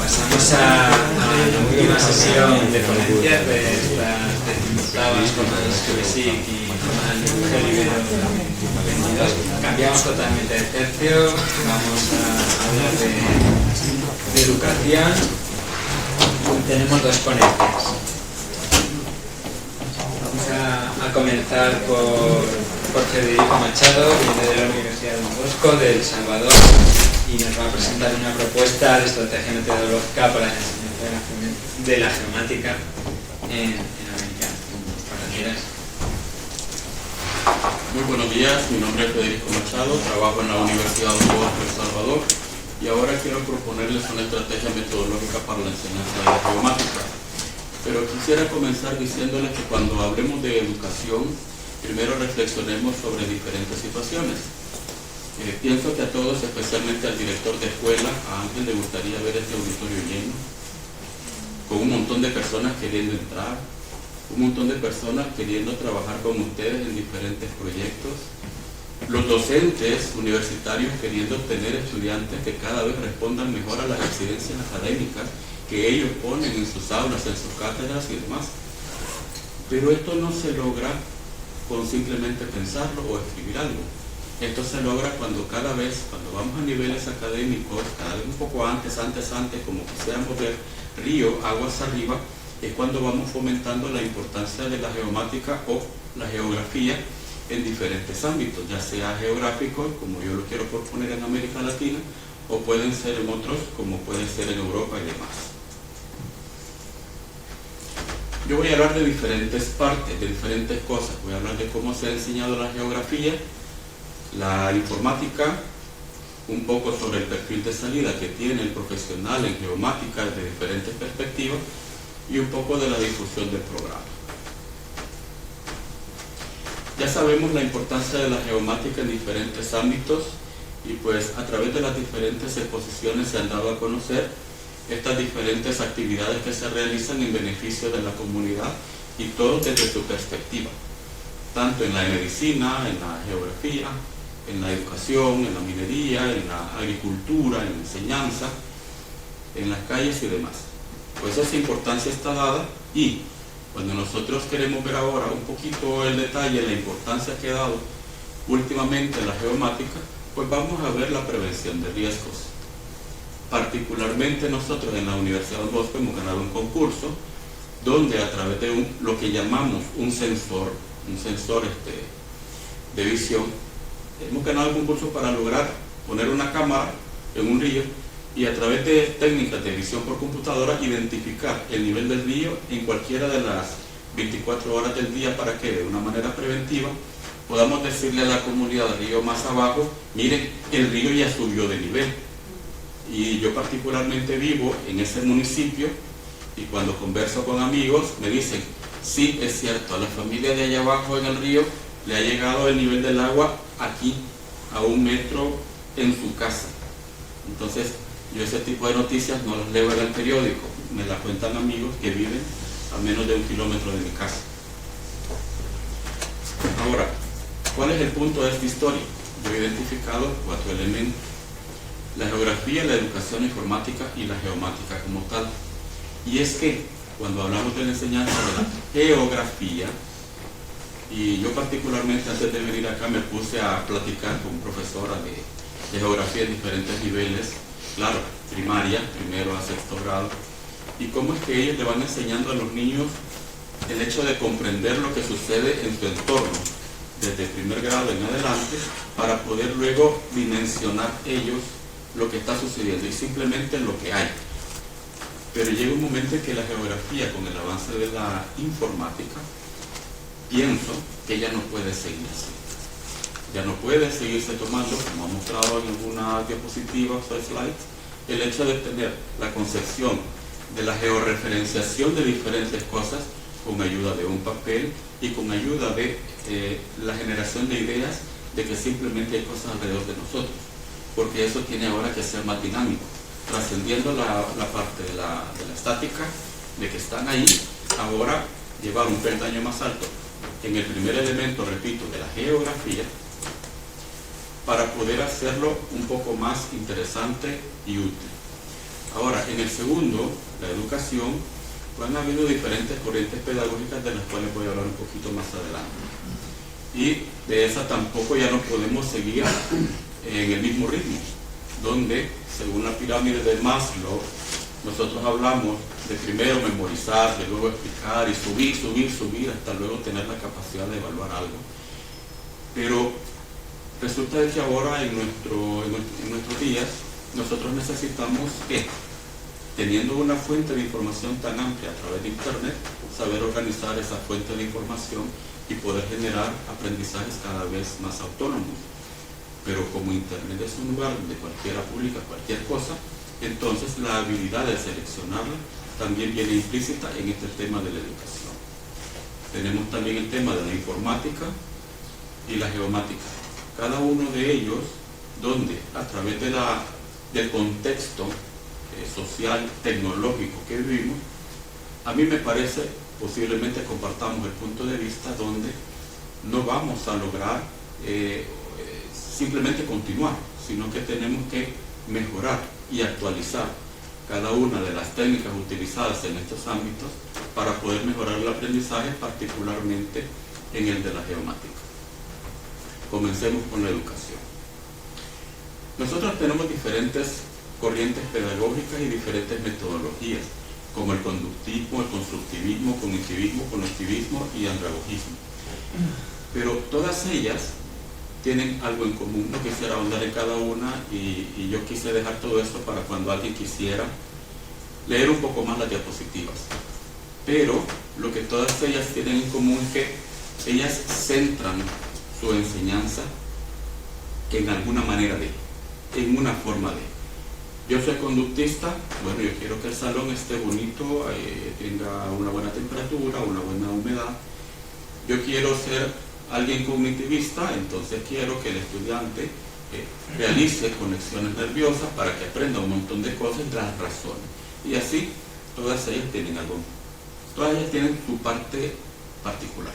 Pasamos a la última sesión de ponencias de estas decimoctavas jornadas QBSIC y jornadas de Rivero 22. Cambiamos totalmente de tercio, vamos a hablar de educación. Tenemos dos ponencias. Vamos a comenzar por Federico Machado, que viene de la Universidad de Don Bosco, de El Salvador, y nos va a presentar una propuesta de estrategia metodológica para la enseñanza de la geomática en América. Cuando quieras. Muy buenos días, mi nombre es Federico Machado, trabajo en la Universidad de Don Bosco, El Salvador, y ahora quiero proponerles una estrategia metodológica para la enseñanza de la geomática. Pero quisiera comenzar diciéndoles que cuando hablemos de educación, primero reflexionemos sobre diferentes situaciones. Pienso que a todos, especialmente al director de escuela, a Ángel le gustaría ver este auditorio lleno, con un montón de personas queriendo entrar, un montón de personas queriendo trabajar con ustedes en diferentes proyectos, los docentes universitarios queriendo tener estudiantes que cada vez respondan mejor a las exigencias académicas que ellos ponen en sus aulas, en sus cátedras y demás. Pero esto no se logra con simplemente pensarlo o escribir algo. Esto se logra cuando vamos a niveles académicos, cada vez un poco antes, como quisiéramos ver, río, aguas arriba, es cuando vamos fomentando la importancia de la geomática o la geografía en diferentes ámbitos, ya sea geográficos, como yo lo quiero proponer en América Latina, o pueden ser en otros, como puede ser en Europa y demás. Yo voy a hablar de diferentes partes, de diferentes cosas. Voy a hablar de cómo se ha enseñado la geografía, la informática, un poco sobre el perfil de salida que tiene el profesional en geomática de diferentes perspectivas y un poco de la difusión del programa. Ya sabemos la importancia de la geomática en diferentes ámbitos y pues a través de las diferentes exposiciones se han dado a conocer estas diferentes actividades que se realizan en beneficio de la comunidad y todo desde su perspectiva, tanto en la medicina, en la geografía, en la educación, en la minería, en la agricultura, en la enseñanza, en las calles y demás. Pues esa importancia está dada y cuando nosotros queremos ver ahora un poquito el detalle, la importancia que ha dado últimamente la geomática, pues vamos a ver la prevención de riesgos. Particularmente nosotros en la Universidad de Don Bosco hemos ganado un concurso donde a través de lo que llamamos un sensor de visión, hemos ganado el concurso para lograr poner una cámara en un río y a través de técnicas de visión por computadora identificar el nivel del río en cualquiera de las 24 horas del día para que de una manera preventiva podamos decirle a la comunidad del río más abajo, miren, el río ya subió de nivel. Y yo particularmente vivo en ese municipio y cuando converso con amigos me dicen, sí, es cierto, a la familia de allá abajo en el río le ha llegado el nivel del agua aquí, a 1 metro en su casa. Entonces, yo ese tipo de noticias no las leo en el periódico, me las cuentan amigos que viven a menos de 1 kilómetro de mi casa. Ahora, ¿cuál es el punto de esta historia? Yo he identificado 4 elementos. La geografía, la educación informática y la geomática como tal. Y es que cuando hablamos de la enseñanza de la geografía, y yo particularmente antes de venir acá me puse a platicar con profesora de geografía en diferentes niveles, claro, primaria, primero a 6º grado, y cómo es que ellos le van enseñando a los niños el hecho de comprender lo que sucede en su entorno, desde el 1er grado en adelante, para poder luego dimensionar ellos lo que está sucediendo y simplemente lo que hay. Pero llega un momento en que la geografía, con el avance de la informática, pienso que ya no puede seguir así. Ya no puede seguirse tomando, como ha mostrado en algunas diapositivas o slides, el hecho de tener la concepción de la georreferenciación de diferentes cosas con ayuda de un papel y con ayuda de la generación de ideas de que simplemente hay cosas alrededor de nosotros, porque eso tiene ahora que ser más dinámico, trascendiendo la parte de la estática, de que están ahí, ahora llevar un peldaño más alto en el primer elemento, repito, de la geografía, para poder hacerlo un poco más interesante y útil. Ahora, en el segundo, la educación, pues han habido diferentes corrientes pedagógicas de las cuales voy a hablar un poquito más adelante. Y de esa tampoco ya no podemos seguir en el mismo ritmo, donde, según la pirámide de Maslow, nosotros hablamos de primero memorizar, de luego explicar y subir, hasta luego tener la capacidad de evaluar algo. Pero resulta que ahora en nuestros días nosotros necesitamos que, teniendo una fuente de información tan amplia a través de Internet, saber organizar esa fuente de información y poder generar aprendizajes cada vez más autónomos. Pero como Internet es un lugar donde cualquiera publica cualquier cosa, entonces la habilidad de seleccionarla también viene implícita en este tema de la educación. Tenemos también el tema de la informática y la geomática. Cada uno de ellos, donde a través del contexto social, tecnológico que vivimos, a mí me parece, posiblemente compartamos el punto de vista donde no vamos a lograr simplemente continuar, sino que tenemos que mejorar y actualizar cada una de las técnicas utilizadas en estos ámbitos para poder mejorar el aprendizaje, particularmente en el de la geomática. Comencemos con la educación. Nosotros tenemos diferentes corrientes pedagógicas y diferentes metodologías, como el conductismo, el constructivismo, cognitivismo, conectivismo y andragogismo. Pero todas ellas tienen algo en común. No quisiera ahondar en cada una y yo quise dejar todo esto para cuando alguien quisiera leer un poco más las diapositivas. Pero lo que todas ellas tienen en común es que ellas centran su enseñanza en alguna manera de, en una forma de. Yo soy conductista, bueno, yo quiero que el salón esté bonito, tenga una buena temperatura, una buena humedad. Yo quiero ser alguien cognitivista, entonces quiero que el estudiante realice conexiones nerviosas para que aprenda un montón de cosas y las razones. Y así, todas ellas tienen algo, todas ellas tienen su parte particular.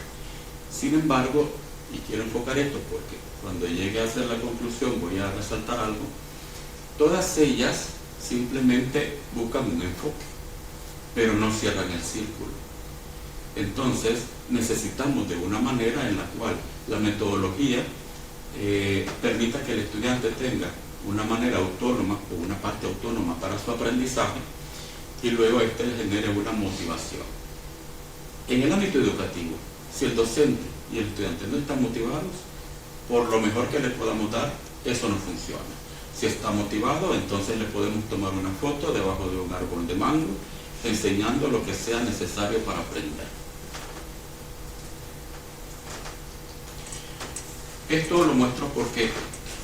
Sin embargo, y quiero enfocar esto porque cuando llegue a hacer la conclusión voy a resaltar algo, todas ellas simplemente buscan un enfoque, pero no cierran el círculo. Entonces, necesitamos de una manera en la cual la metodología permita que el estudiante tenga una manera autónoma o una parte autónoma para su aprendizaje y luego este le genere una motivación. En el ámbito educativo, si el docente y el estudiante no están motivados, por lo mejor que le podamos dar, eso no funciona. Si está motivado, entonces le podemos tomar una foto debajo de un árbol de mango, enseñando lo que sea necesario para aprender. Esto lo muestro porque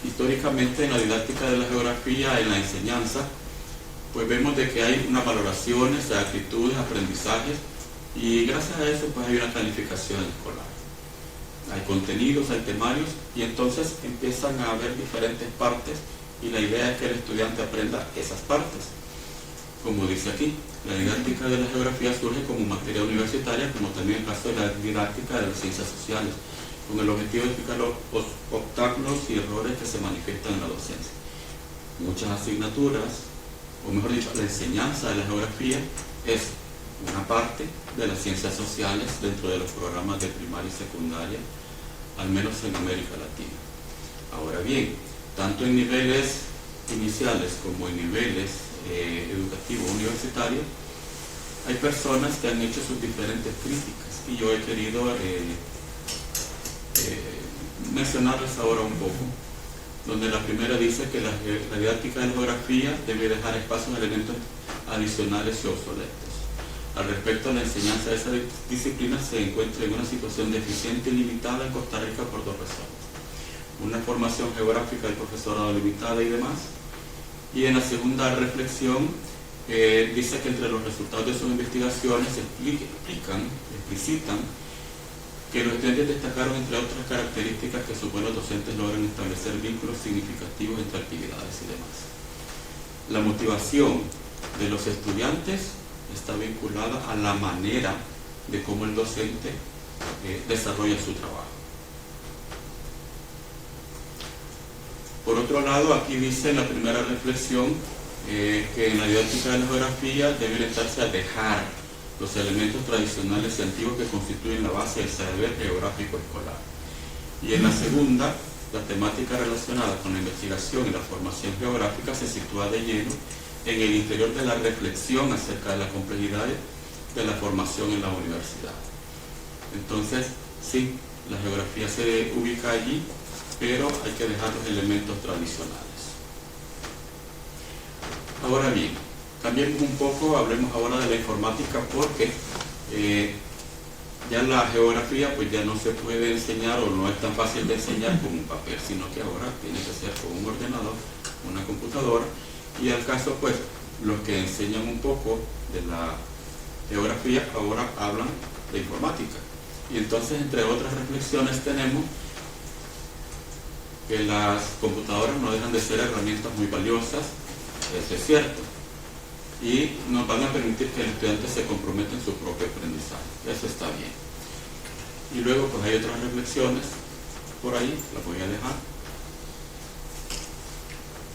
históricamente en la didáctica de la geografía, en la enseñanza, pues vemos de que hay unas valoraciones de actitudes, aprendizajes, y gracias a eso pues hay una calificación escolar. Hay contenidos, hay temarios, y entonces empiezan a haber diferentes partes, y la idea es que el estudiante aprenda esas partes. Como dice aquí, la didáctica de la geografía surge como materia universitaria, como también el caso de la didáctica de las ciencias sociales, con el objetivo de explicar los obstáculos y errores que se manifiestan en la docencia. Muchas asignaturas, o mejor dicho, la enseñanza de la geografía es una parte de las ciencias sociales dentro de los programas de primaria y secundaria, al menos en América Latina. Ahora bien, tanto en niveles iniciales como en niveles educativos universitarios, hay personas que han hecho sus diferentes críticas y yo he querido mencionarles ahora un poco, donde la primera dice que la didáctica de la geografía debe dejar espacios a elementos adicionales y obsoletos. Al respecto, la enseñanza de esa disciplina se encuentra en una situación deficiente y limitada en Costa Rica por dos razones. Una formación geográfica del profesorado limitada y demás. Y en la segunda reflexión dice que entre los resultados de sus investigaciones explicitan que los estudiantes destacaron entre otras características que sus buenos docentes logran establecer vínculos significativos entre actividades y demás. La motivación de los estudiantes está vinculada a la manera de cómo el docente desarrolla su trabajo. Por otro lado, aquí dice en la primera reflexión que en la didáctica de la geografía debe orientarse a dejar los elementos tradicionales y antiguos que constituyen la base del saber geográfico escolar. Y en la segunda, la temática relacionada con la investigación y la formación geográfica se sitúa de lleno en el interior de la reflexión acerca de la complejidad de la formación en la universidad. Entonces, sí, la geografía se ubica allí, pero hay que dejar los elementos tradicionales. Ahora bien, cambiemos un poco, hablemos ahora de la informática, porque ya la geografía pues ya no se puede enseñar, o no es tan fácil de enseñar con un papel, sino que ahora tiene que ser con un ordenador, una computadora, y al caso pues los que enseñan un poco de la geografía ahora hablan de informática. Y entonces, entre otras reflexiones, tenemos que las computadoras no dejan de ser herramientas muy valiosas, eso es cierto, y nos van a permitir que el estudiante se comprometa en su propio aprendizaje, eso está bien. Y luego pues hay otras reflexiones por ahí, las voy a dejar,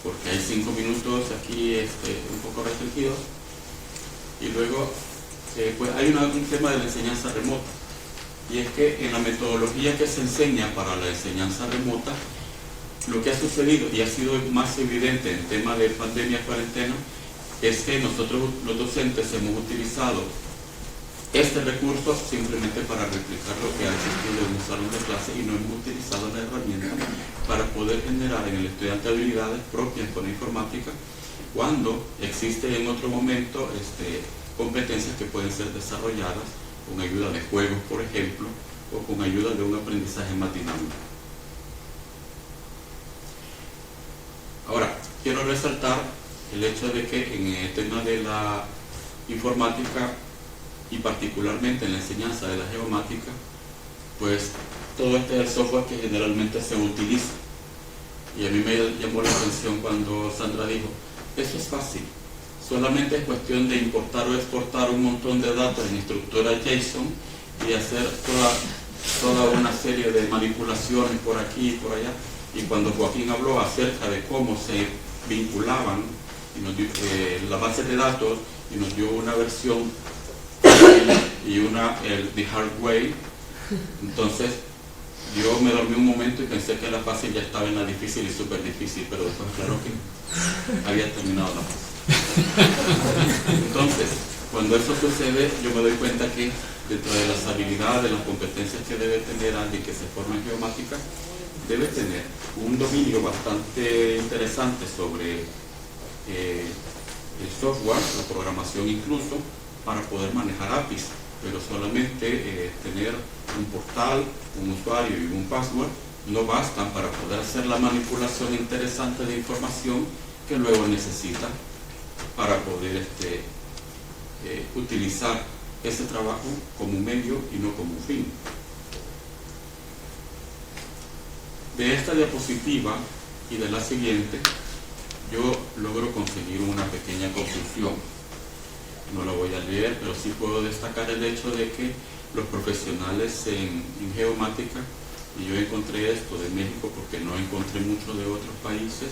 porque hay 5 minutos aquí un poco restringidos. Y luego pues hay un tema de la enseñanza remota, y es que en la metodología que se enseña para la enseñanza remota, lo que ha sucedido y ha sido más evidente en tema de pandemia, cuarentena, es que nosotros los docentes hemos utilizado este recurso simplemente para replicar lo que ha existido en un salón de clase, y no hemos utilizado la herramienta para poder generar en el estudiante habilidades propias con la informática, cuando existe en otro momento competencias que pueden ser desarrolladas con ayuda de juegos, por ejemplo, o con ayuda de un aprendizaje más dinámico. Ahora, quiero resaltar el hecho de que en el tema de la informática, y particularmente en la enseñanza de la geomática, pues todo este es el software que generalmente se utiliza. Y a mí me llamó la atención cuando Sandra dijo, eso es fácil, solamente es cuestión de importar o exportar un montón de datos en estructura JSON y hacer toda una serie de manipulaciones por aquí y por allá. Y cuando Joaquín habló acerca de cómo se vinculaban y nos dio, la base de datos, y nos dio una versión y the hard way, entonces yo me dormí un momento y pensé que la fácil ya estaba en la difícil y súper difícil, pero después claro que había terminado la fácil. Entonces, cuando eso sucede, yo me doy cuenta que dentro de las habilidades, de las competencias que debe tener alguien que se forma en geomática, debe tener un dominio bastante interesante sobre el software, la programación incluso, para poder manejar APIs, pero solamente tener un portal, un usuario y un password no bastan para poder hacer la manipulación interesante de información que luego necesita para poder utilizar ese trabajo como un medio y no como un fin. De esta diapositiva y de la siguiente, yo logro conseguir una pequeña conclusión. No la voy a leer, pero sí puedo destacar el hecho de que los profesionales en geomática, y yo encontré esto de México porque no encontré mucho de otros países,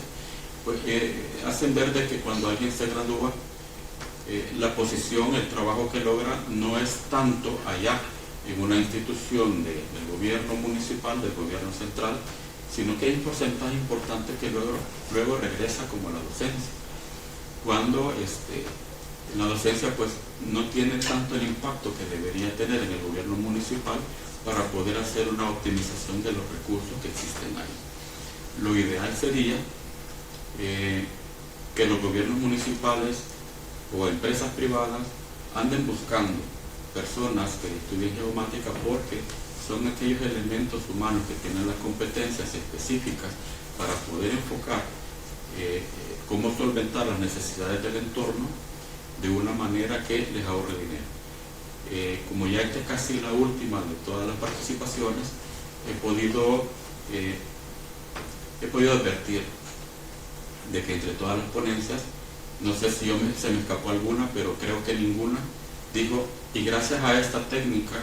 pues hacen ver de que cuando alguien se gradúa, la posición, el trabajo que logra no es tanto allá en una institución del gobierno municipal, del gobierno central, sino que hay un porcentaje importante que luego regresa como a la docencia, cuando en la docencia pues no tiene tanto el impacto que debería tener en el gobierno municipal para poder hacer una optimización de los recursos que existen ahí. Lo ideal sería que los gobiernos municipales o empresas privadas anden buscando personas que estudien geomática, porque son aquellos elementos humanos que tienen las competencias específicas para poder enfocar cómo solventar las necesidades del entorno de una manera que les ahorre dinero. Como ya esta es casi la última de todas las participaciones, he podido advertir de que entre todas las ponencias, no sé si se me escapó alguna, pero creo que ninguna, digo, y gracias a esta técnica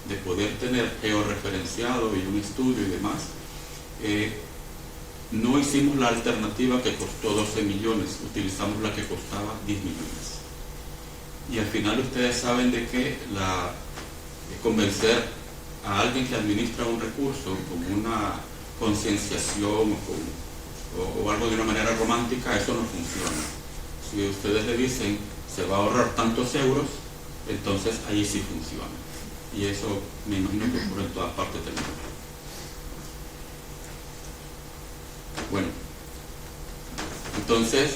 de poder tener georreferenciado y un estudio y demás, no hicimos la alternativa que costó 12 millones, utilizamos la que costaba 10 millones. Y al final ustedes saben de que convencer a alguien que administra un recurso con una concienciación o algo de una manera romántica, eso no funciona. Si ustedes le dicen se va a ahorrar tantos euros, entonces ahí sí funciona. Y eso me imagino que ocurre en todas partes del mundo. Bueno, entonces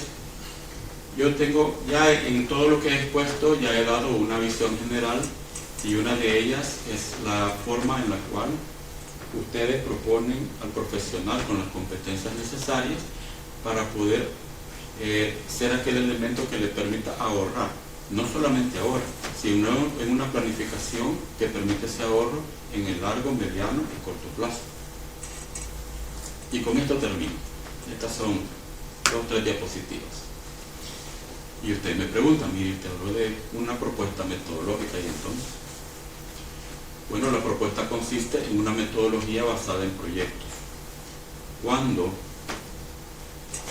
yo tengo, ya en todo lo que he expuesto, ya he dado una visión general, y una de ellas es la forma en la cual ustedes proponen al profesional con las competencias necesarias para poder ser aquel elemento que le permita ahorrar, no solamente ahora, sino en una planificación que permite ese ahorro en el largo, mediano y corto plazo. Y con esto termino. Estas son 2 o 3 diapositivas. Y usted me pregunta, mire, te hablo de una propuesta metodológica, y entonces, bueno, la propuesta consiste en una metodología basada en proyectos. Cuando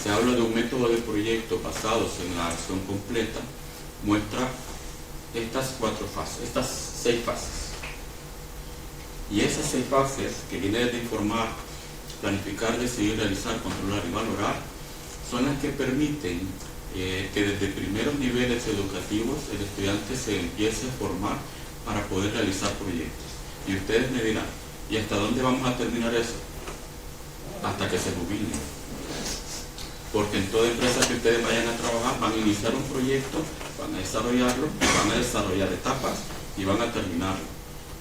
se habla de un método de proyecto basados en la acción completa, muestra estas 4 fases, estas 6 fases. Y esas 6 fases, que vienen desde informar, planificar, decidir, realizar, controlar y valorar, son las que permiten que desde primeros niveles educativos el estudiante se empiece a formar para poder realizar proyectos. Y ustedes me dirán, ¿y hasta dónde vamos a terminar eso? Hasta que se jubilen. Porque en toda empresa que ustedes vayan a trabajar van a iniciar un proyecto, van a desarrollarlo, van a desarrollar etapas y van a terminarlo.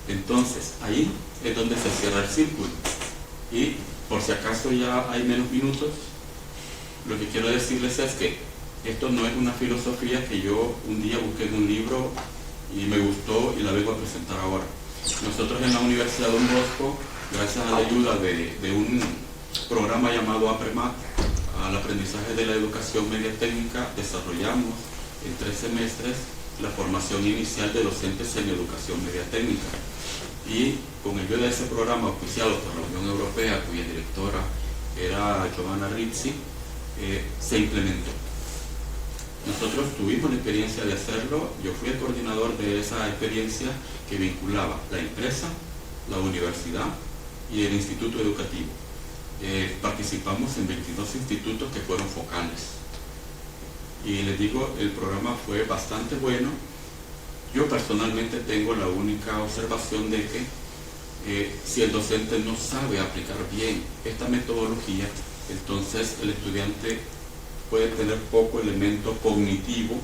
Entonces, ahí es donde se cierra el círculo. Y por si acaso ya hay menos minutos, lo que quiero decirles es que esto no es una filosofía que yo un día busqué en un libro y me gustó y la vengo a presentar ahora. Nosotros en la Universidad Don Bosco, gracias a la ayuda de un programa llamado APREMAT, al aprendizaje de la educación media técnica, desarrollamos en 3 semestres la formación inicial de docentes en educación media técnica. Y con ayuda de ese programa oficiado por la Unión Europea, cuya directora era Giovanna Rizzi, se implementó. Nosotros tuvimos la experiencia de hacerlo, yo fui el coordinador de esa experiencia que vinculaba la empresa, la universidad y el instituto educativo. Participamos en 22 institutos que fueron focales. Y les digo, el programa fue bastante bueno. Yo personalmente tengo la única observación de que si el docente no sabe aplicar bien esta metodología, entonces el estudiante puede tener poco elemento cognitivo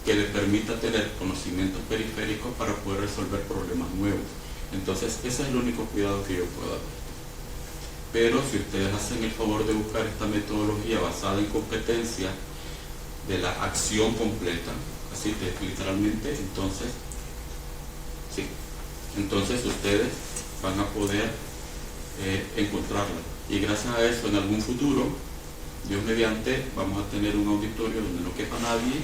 que le permita tener conocimientos periféricos para poder resolver problemas nuevos. Entonces ese es el único cuidado que yo puedo dar. Pero si ustedes hacen el favor de buscar esta metodología basada en competencia de la acción completa, así literalmente, entonces sí, entonces ustedes van a poder encontrarla. Y gracias a eso, en algún futuro, Dios mediante, vamos a tener un auditorio donde no quepa nadie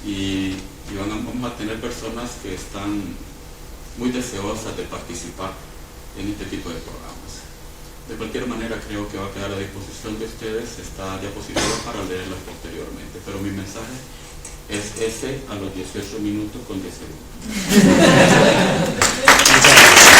y vamos a tener personas que están muy deseosas de participar en este tipo de programas. De cualquier manera, creo que va a quedar a disposición de ustedes esta diapositiva para leerlas posteriormente, pero mi mensaje es ese a los 18 minutos con 10 segundos.